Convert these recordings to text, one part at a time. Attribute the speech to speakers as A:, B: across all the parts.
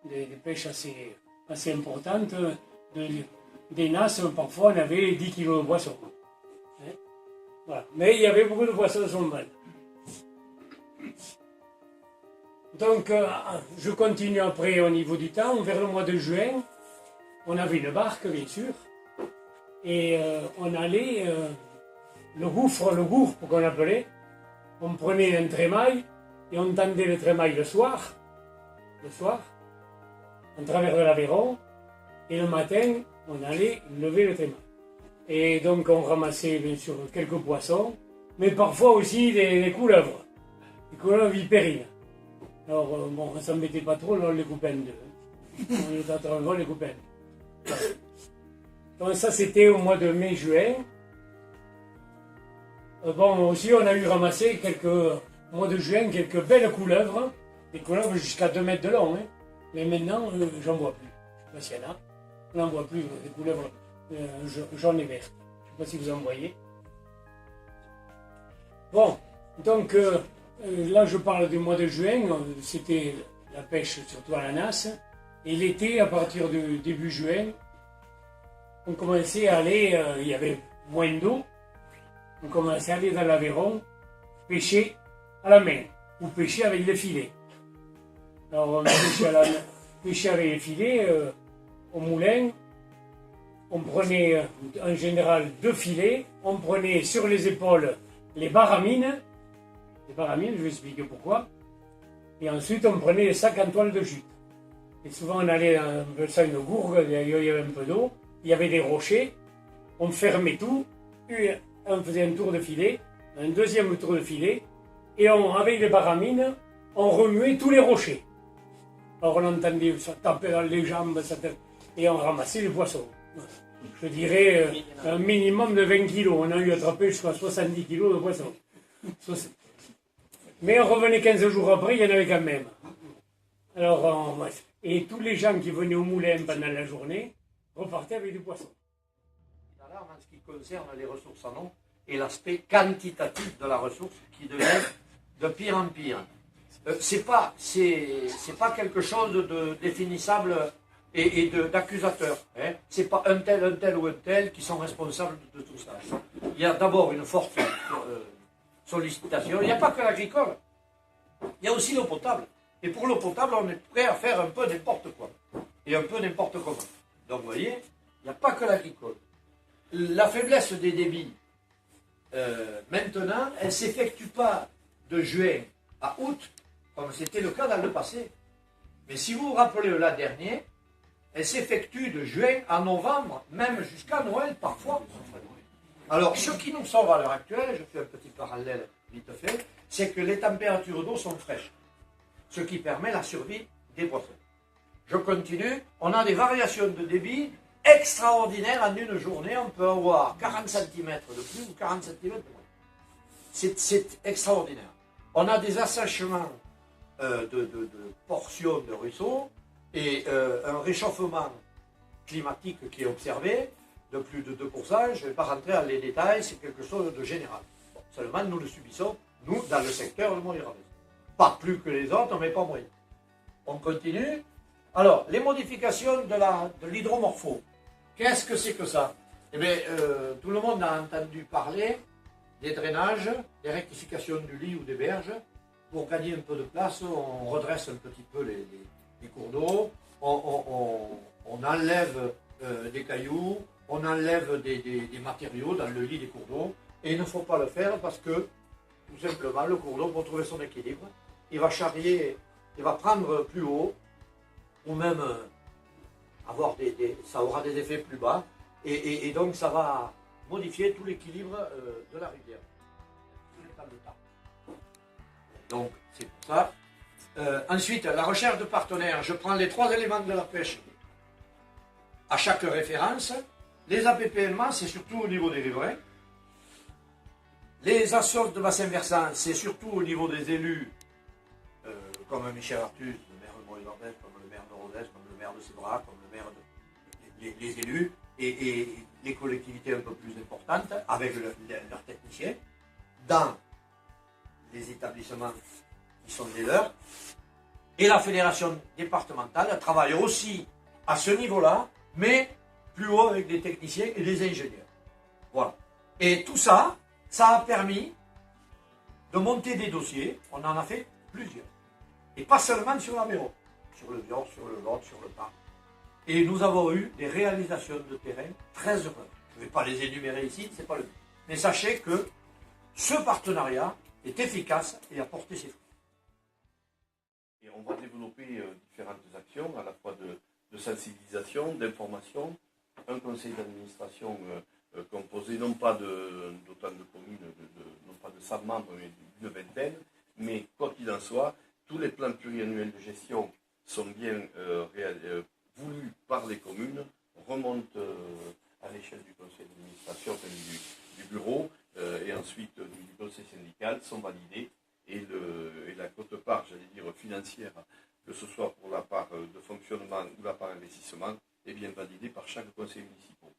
A: Des pêches assez importantes. Des nasses, parfois on avait 10 kilos de poissons. Hein? Voilà. Mais il y avait beaucoup de poissons sur le bal. Donc je continue après au niveau du temps, vers le mois de juin, on avait une barque bien sûr, et on allait, le gouffre qu'on appelait, on prenait un trémail et on tendait le trémail le soir, en travers de l'Aveyron, et le matin, on allait lever le trémail. Et donc on ramassait bien sûr quelques poissons, mais parfois aussi des couleuvres vipérines. Alors bon, on ne s'embêtait pas trop, on les coupait en deux. On était en train de les couper en deux. Donc ça c'était au mois de mai-juin. Bon, aussi on a eu ramassé au mois de juin quelques belles couleuvres, des couleuvres jusqu'à 2 mètres de long, hein. Mais maintenant j'en vois plus. Je ne sais pas s'il y en a. On n'en voit plus, des couleuvres jaunes et vertes. Je ne sais pas si vous en voyez. Bon, donc là je parle du mois de juin, c'était la pêche surtout à la nasse. Et l'été, à partir du début juin, on commençait à aller, il y avait moins d'eau, on commençait à aller dans l'Aveyron pêcher à la main ou pêcher avec les filets. Alors on pêchait avec les filets au moulin. On prenait en général 2 filets, on prenait sur les épaules les baramines, je vais expliquer pourquoi, et ensuite on prenait les sacs en toile de jute. Et souvent on allait dans ça une gourgue, il y avait un peu d'eau, il y avait des rochers, on fermait tout, on faisait un tour de filet, un deuxième tour de filet, et avec les baramines, on remuait tous les rochers. Alors on entendait ça taper dans les jambes, et on ramassait les poissons. Je dirais un minimum de 20 kilos. On a eu attrapé jusqu'à 70 kilos de poissons. Mais on revenait 15 jours après, il y en avait quand même. Alors, et tous les gens qui venaient au moulin pendant la journée repartaient avec du poisson.
B: En ce qui concerne les ressources en eau et l'aspect quantitatif de la ressource qui devient de pire en pire. C'est pas quelque chose de définissable et d'accusateur. Hein. C'est pas un tel ou un tel qui sont responsables de tout ça. Il y a d'abord une forte sollicitation. Il n'y a pas que l'agricole. Il y a aussi l'eau potable. Et pour l'eau potable, on est prêt à faire un peu n'importe quoi. Et un peu n'importe comment. Donc vous voyez, il n'y a pas que l'agricole. La faiblesse des débits, maintenant, elle ne s'effectue pas de juin à août, comme c'était le cas dans le passé. Mais si vous vous rappelez l'an dernier, elle s'effectue de juin à novembre, même jusqu'à Noël parfois. Alors, ce qui nous sauve à l'heure actuelle, je fais un petit parallèle vite fait, c'est que les températures d'eau sont fraîches, ce qui permet la survie des poissons. Je continue, on a des variations de débit extraordinaires en une journée, on peut avoir 40 cm de plus ou 40 cm de moins. C'est extraordinaire. On a des assèchements de portions de ruisseaux, et un réchauffement climatique qui est observé de plus de 2%, je ne vais pas rentrer dans les détails, c'est quelque chose de général. Bon, seulement nous le subissons, nous, dans le secteur de Montreuil. Pas plus que les autres, mais pas moins. On continue. Alors, les modifications de l'hydromorpho. Qu'est-ce que c'est que ça? Eh bien, tout le monde a entendu parler des drainages, des rectifications du lit ou des berges. Pour gagner un peu de place, on redresse un petit peu les cours d'eau, on enlève des cailloux, on enlève des matériaux dans le lit des cours d'eau, et il ne faut pas le faire parce que, tout simplement, le cours d'eau, pour trouver son équilibre, il va charrier, il va prendre plus haut, ou même ça aura des effets plus bas, et donc ça va modifier tout l'équilibre de la rivière. Donc, c'est pour ça. Ensuite, la recherche de partenaires. Je prends les 3 éléments de la pêche à chaque référence. Les APPMA, c'est surtout au niveau des riverains. Les actions de bassin versant, c'est surtout au niveau des élus, comme Michel Artus, le maire de Montréal, comme le maire de Rodez, comme le maire de Sévrac, comme le maire de... les élus, et les collectivités un peu plus importantes, avec leurs techniciens, dans les établissements qui sont les leurs. Et la fédération départementale travaille aussi à ce niveau-là, mais plus haut avec des techniciens et des ingénieurs. Voilà. Et tout ça, ça a permis de monter des dossiers. On en a fait plusieurs. Et pas seulement sur l'Aveyron, sur le Vior, sur le Lot, sur le Parc. Et nous avons eu des réalisations de terrain très heureuses. Je ne vais pas les énumérer ici, ce n'est pas le but. Mais sachez que ce partenariat est efficace et a porté ses fruits.
C: Et on va développer différentes actions, à la fois de sensibilisation, d'information, un conseil d'administration composé non pas d'autant de communes, non pas de 100 membres, mais d'une vingtaine, mais quoi qu'il en soit, tous les plans pluriannuels de gestion sont bien voulus par les communes, remontent à l'échelle du conseil d'administration, enfin, du bureau, et ensuite du conseil syndical, sont validés, et la quote-part, j'allais dire, financière, que ce soit pour la part de fonctionnement ou la part investissement, est bien validée par chaque conseil municipal.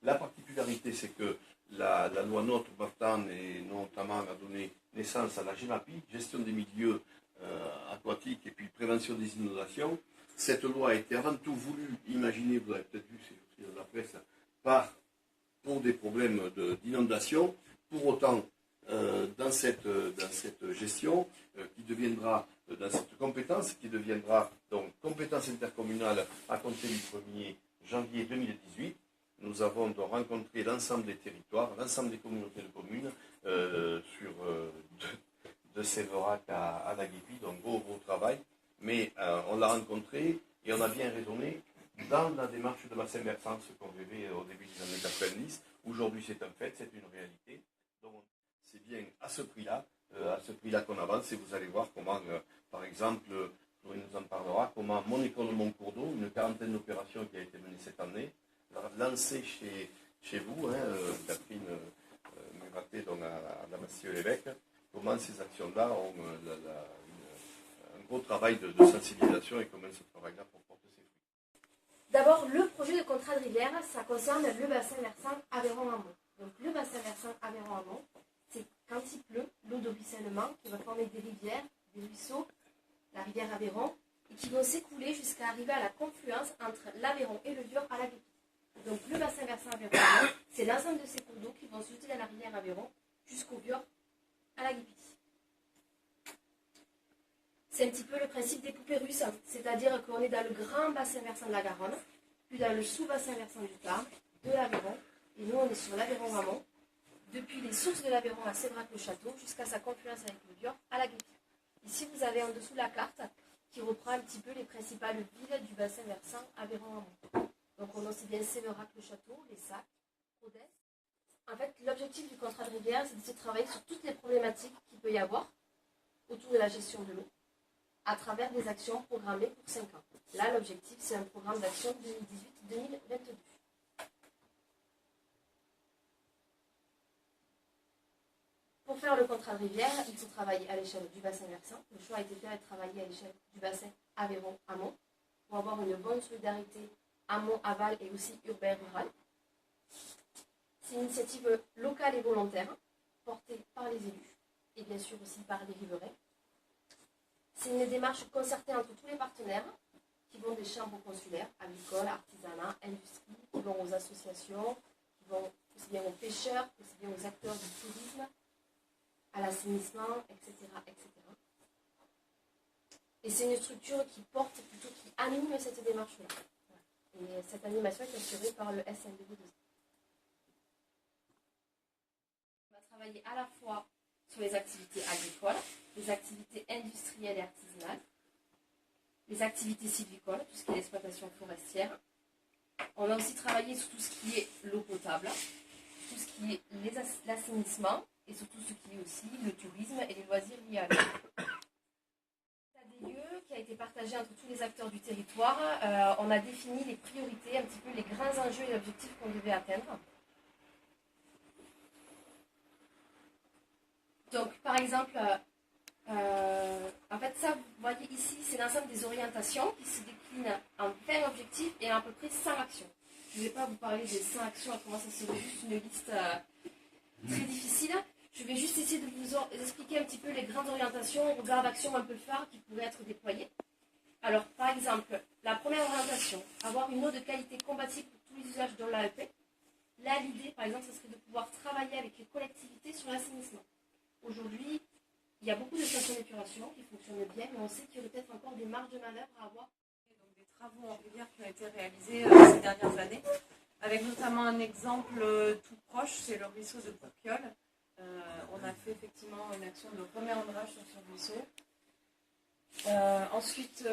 C: La particularité, c'est que la loi NOTRe Martin, et notamment a donné naissance à la GEMAPI, gestion des milieux aquatiques et puis prévention des inondations. Cette loi a été avant tout voulue, imaginée, vous l'avez peut-être vu, c'est dans la presse, pour des problèmes d'inondation. Pour autant, dans cette gestion, qui deviendra, dans cette compétence, qui deviendra donc compétence intercommunale à compter du 1er janvier 2018, nous avons donc rencontré l'ensemble des territoires, l'ensemble des communautés de communes, de Séverac à Naguépi, donc gros travail, mais on l'a rencontré et on a bien raisonné dans la démarche de bassin versant, ce qu'on rêvait au début des années 90. Aujourd'hui, c'est un fait, c'est une réalité. Donc, c'est bien à ce prix-là qu'on avance, et vous allez voir comment, par exemple, Florine nous en parlera, comment mon école de mon cours d'eau, une quarantaine d'opérations qui a été menée cette année, lancée chez vous, Catherine Muraté, donc à Damasio-l'Évêque, comment ces actions-là ont un gros travail de sensibilisation et comment ce travail-là porte ses fruits.
D: D'abord, le projet de contrat de rivière, ça concerne le bassin versant Aveyron-Amont. Donc le bassin versant Aveyron-Amont, c'est quand il pleut, l'eau de ruissellement qui va former des rivières, des ruisseaux, la rivière Aveyron, et qui vont s'écouler jusqu'à arriver à la confluence entre l'Aveyron et le Vior à la Guépie. Donc le bassin versant Aveyron-Amont, c'est l'ensemble de ces cours d'eau qui vont se jeter dans la rivière Aveyron jusqu'au Vior à la Guépie. C'est un petit peu le principe des poupées russes, c'est-à-dire qu'on est dans le grand bassin versant de la Garonne, puis dans le sous-bassin versant du Tarn, de l'Aveyron, et nous on est sur l'Aveyron-Amont, depuis les sources de l'Aveyron à Sévrac-le-Château jusqu'à sa confluence avec le Vior à la Guépie. Ici vous avez en dessous la carte qui reprend un petit peu les principales villes du bassin versant Aveyron-Amont. Donc on a aussi bien Séverac-le-Château, les Sacs, Rodez. En fait, l'objectif du contrat de rivière, c'est de travailler sur toutes les problématiques qu'il peut y avoir autour de la gestion de l'eau, à travers des actions programmées pour 5 ans. Là, l'objectif, c'est un programme d'action 2018-2022. Pour faire le contrat de rivière, il faut travailler à l'échelle du bassin versant. Le choix a été fait de travailler à l'échelle du bassin Aveyron-Amont pour avoir une bonne solidarité amont-aval et aussi urbain-rural. C'est une initiative locale et volontaire, portée par les élus et bien sûr aussi par les riverains. C'est une démarche concertée entre tous les partenaires qui vont des chambres consulaires, agricoles, artisanat, industrie, qui vont aux associations, qui vont aussi bien aux pêcheurs, aussi bien aux acteurs du tourisme, à l'assainissement, etc., etc. Et c'est une structure qui porte, plutôt qui anime cette démarche-là. Et cette animation est assurée par le SNDB2. On va travailler à la fois sur les activités agricoles, les activités industrielles et artisanales, les activités sylvicoles, tout ce qui est l'exploitation forestière. On a aussi travaillé sur tout ce qui est l'eau potable, tout ce qui est l'assainissement et surtout ce qui est aussi le tourisme et les loisirs liés à l'eau. L'état des lieux qui a été partagé entre tous les acteurs du territoire, on a défini les priorités, un petit peu les grands enjeux et objectifs qu'on devait atteindre. Donc, par exemple, en fait, ça, vous voyez ici, c'est l'ensemble des orientations qui se déclinent en 20 objectifs et en à peu près 100 actions. Je ne vais pas vous parler des 100 actions, autrement ça serait juste une liste très difficile. Je vais juste essayer de vous expliquer un petit peu les grandes orientations, regards d'action un peu phares qui pourraient être déployés. Alors, par exemple, la première orientation, avoir une eau de qualité compatible pour tous les usages de l'AEP. Là, l'idée, par exemple, ce serait de pouvoir travailler avec les collectivités sur l'assainissement. Aujourd'hui, il y a beaucoup de stations d'épuration qui fonctionnent bien, mais on sait qu'il y aurait peut-être encore des marges de manœuvre à avoir.
E: Donc, des travaux en rivière qui ont été réalisés ces dernières années, avec notamment un exemple tout proche, c'est le ruisseau de Courpiole. On a fait effectivement une action de reméandrage sur ce ruisseau. Ensuite,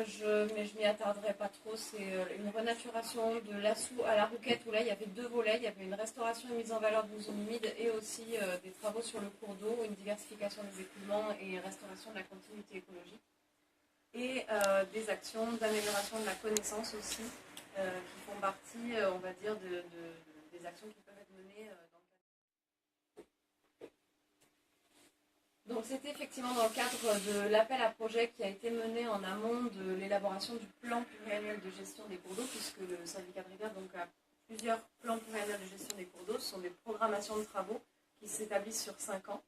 E: mais je m'y attarderai pas trop, c'est une renaturation de l'Assou à la Rouquette, où là il y avait 2 volets, il y avait une restauration et mise en valeur d'une zone humide et aussi des travaux sur le cours d'eau, une diversification des écoulements et une restauration de la continuité écologique. Et des actions d'amélioration de la connaissance aussi, qui font partie, on va dire, des actions qui peuvent être menées dans le cadre. Donc c'était effectivement dans le cadre de l'appel à projet qui a été mené en amont de l'élaboration du plan pluriannuel de gestion des cours d'eau, puisque le syndicat de rivière donc, a plusieurs plans pluriannuels de gestion des cours d'eau. Ce sont des programmations de travaux qui s'établissent sur 5 ans.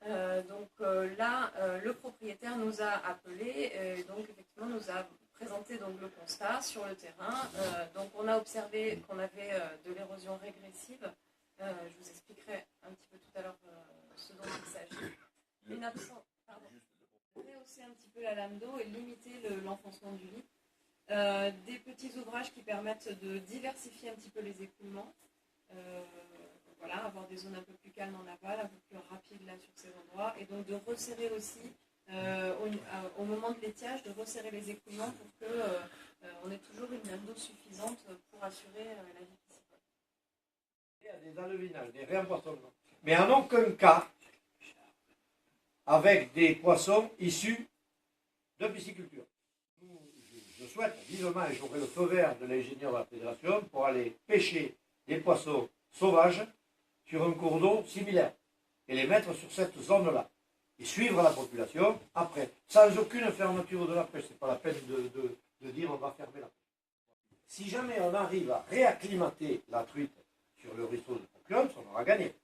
E: Là, le propriétaire nous a appelés et donc effectivement nous a présenté donc, le constat sur le terrain. Donc on a observé qu'on avait de l'érosion régressive. Je vous expliquerai un petit peu tout à l'heure ce dont il s'agit. Une absence, pardon. Rehausser un petit peu la lame d'eau et limiter l'enfoncement du lit. Des petits ouvrages qui permettent de diversifier un petit peu les écoulements. Voilà, avoir des zones un peu plus calmes en aval, un peu plus rapides là sur ces endroits. Et donc de resserrer aussi, au moment de l'étiage, de resserrer les écoulements pour qu'on ait toujours une lame d'eau suffisante pour assurer la vie piscicole.
B: Il y a des alevinages, des réempoisonnements. Mais en aucun cas avec des poissons issus de pisciculture. Je souhaite vivement, et j'aurai le feu vert de l'ingénieur de la fédération, pour aller pêcher des poissons sauvages sur un cours d'eau similaire et les mettre sur cette zone-là et suivre la population après, sans aucune fermeture de la pêche. Ce n'est pas la peine de dire on va fermer la pêche. Si jamais on arrive à réacclimater la truite sur le ruisseau de Courpiole, on aura gagné.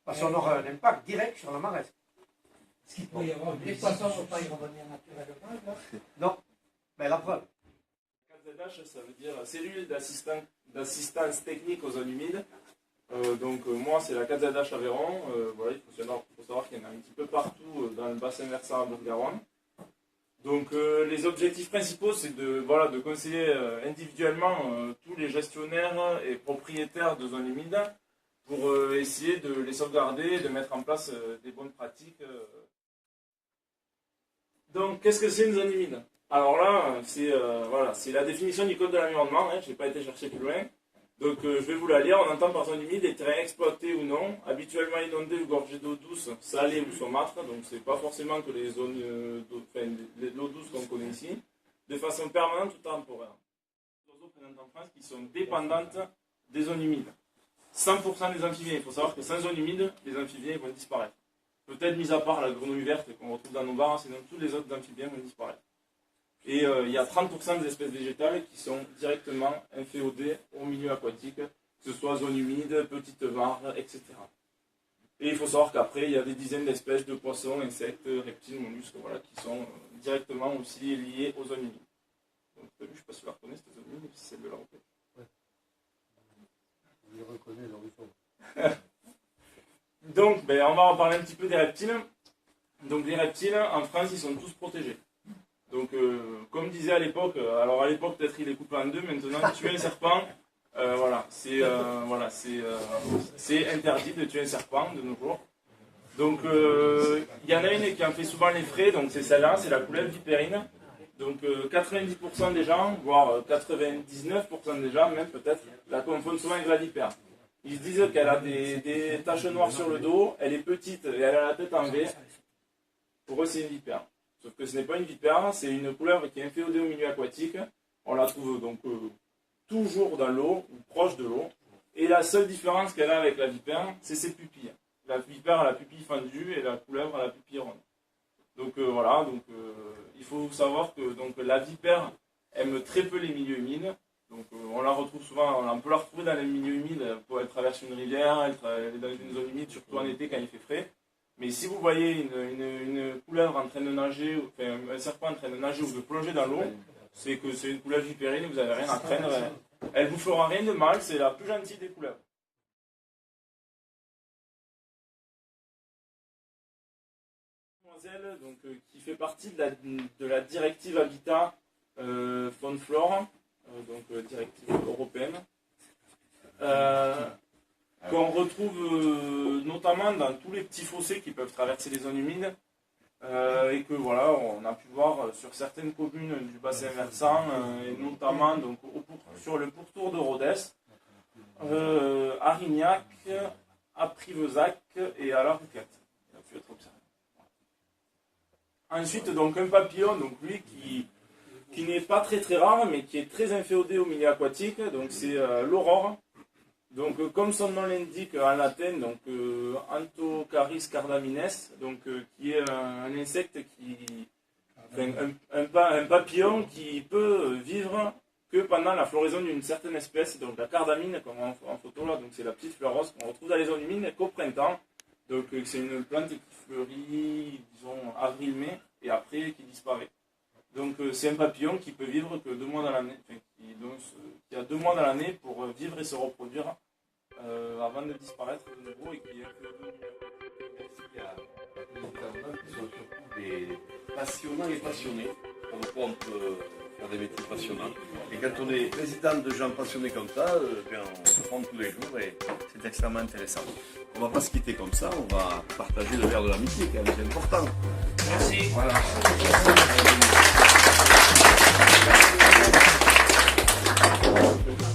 B: Parce qu'on aura un impact direct sur la maresse.
F: Est-ce qu'il peut y avoir des poissons ne vont pas y revenir naturellement là?
B: Non, mais la preuve.
G: KZH, ça veut dire cellule d'assistance technique aux zones humides. Moi, c'est la KZH Aveyron. Voilà, il faut savoir qu'il y en a un petit peu partout dans le bassin versant de Garonne. Donc, les objectifs principaux, c'est de conseiller individuellement tous les gestionnaires et propriétaires de zones humides pour essayer de les sauvegarder et de mettre en place des bonnes pratiques. Donc, qu'est-ce que c'est une zone humide? Alors là, c'est la définition du code de l'environnement, je n'ai pas été chercher plus loin. Donc je vais vous la lire. On entend par zone humide les terrains exploités ou non, habituellement inondés ou gorgés d'eau douce, salée ou saumâtre, donc c'est pas forcément que les zones l'eau douce qu'on connaît ici, de façon permanente ou temporaire. Les oiseaux présentes en France qui sont dépendantes des zones humides. 100% des amphibiens, il faut savoir que sans zone humide, les amphibiens vont disparaître. Peut-être mis à part la grenouille verte qu'on retrouve dans nos bars, sinon tous les autres amphibiens vont disparaître. Et il y a 30% des espèces végétales qui sont directement inféodées au milieu aquatique, que ce soit zone humide, petite mare, etc. Et il faut savoir qu'après, il y a des dizaines d'espèces de poissons, insectes, reptiles, mollusques, qui sont directement aussi liées aux zones humides. Donc, je ne sais pas si vous la reconnaissez, cette zone humide, c'est celle de la roquette.
B: Ouais. Je reconnais l'horizon.
G: Donc, on va en parler un petit peu des reptiles. Donc, les reptiles, en France, ils sont tous protégés. Donc, comme disait à l'époque, alors à l'époque peut-être il est coupé en deux, maintenant tuer un serpent, c'est interdit de tuer un serpent de nos jours. Donc, il y en a une qui en fait souvent les frais, donc c'est celle-là, c'est la couleuvre vipérine. Donc 90% des gens, voire 99% des gens même peut-être, la confondent souvent avec la vipère. Ils se disent qu'elle a des taches noires sur le dos, elle est petite et elle a la tête en V. Pour eux c'est une vipère. Sauf que ce n'est pas une vipère, c'est une couleuvre qui est inféodée au milieu aquatique. On la trouve donc toujours dans l'eau, ou proche de l'eau. Et la seule différence qu'elle a avec la vipère, c'est ses pupilles. la vipère a la pupille fendue et la couleuvre a la pupille ronde. Donc voilà, il faut savoir que donc, la vipère aime très peu les milieux humides. Donc on la retrouve souvent, on peut la retrouver dans les milieux humides, elle traverse une rivière, elle est dans une zone humide, surtout en été quand il fait frais. Mais si vous voyez une couleuvre en train de nager, enfin un serpent en train de nager ou de plonger dans l'eau, c'est que c'est une couleuvre vipérine et vous n'avez rien à craindre. Elle ne vous fera rien de mal, c'est la plus gentille des couleuvres. Donc, qui fait partie de la directive Habitat Faune-Flore, donc directive européenne, qu'on retrouve notamment dans tous les petits fossés qui peuvent traverser les zones humides, et que voilà, on a pu voir sur certaines communes du bassin versant, et notamment donc, sur le pourtour de Rodez, à Rignac, à Privezac et à la Rouquette. Il a pu être observé. Ensuite, donc un papillon, donc lui qui n'est pas très très rare, mais qui est très inféodé au milieu aquatique, donc c'est l'aurore. Donc comme son nom l'indique en latin, donc Anthocaris cardamines, donc qui est un insecte un papillon qui peut vivre que pendant la floraison d'une certaine espèce, donc la cardamine, comme en photo là, donc c'est la petite fleur rose qu'on retrouve dans les zones humides qu'au printemps. Donc c'est une plante qui fleurit, disons, avril-mai, et après qui disparaît. Donc c'est un papillon qui peut vivre que 2 mois dans l'année, enfin, qui a 2 mois dans l'année pour vivre et se reproduire avant de disparaître de nouveau et qui est
C: Il y a des intervenants qui sont surtout des passionnants et passionnés, comme quoi on peut faire des métiers passionnants. Et quand on est président de gens passionnés comme ça, bien, on se prend tous les jours et c'est extrêmement intéressant. On ne va pas se quitter comme ça, on va partager le verre de l'amitié, quand même, c'est important.
A: Merci.
C: Voilà.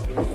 C: Merci.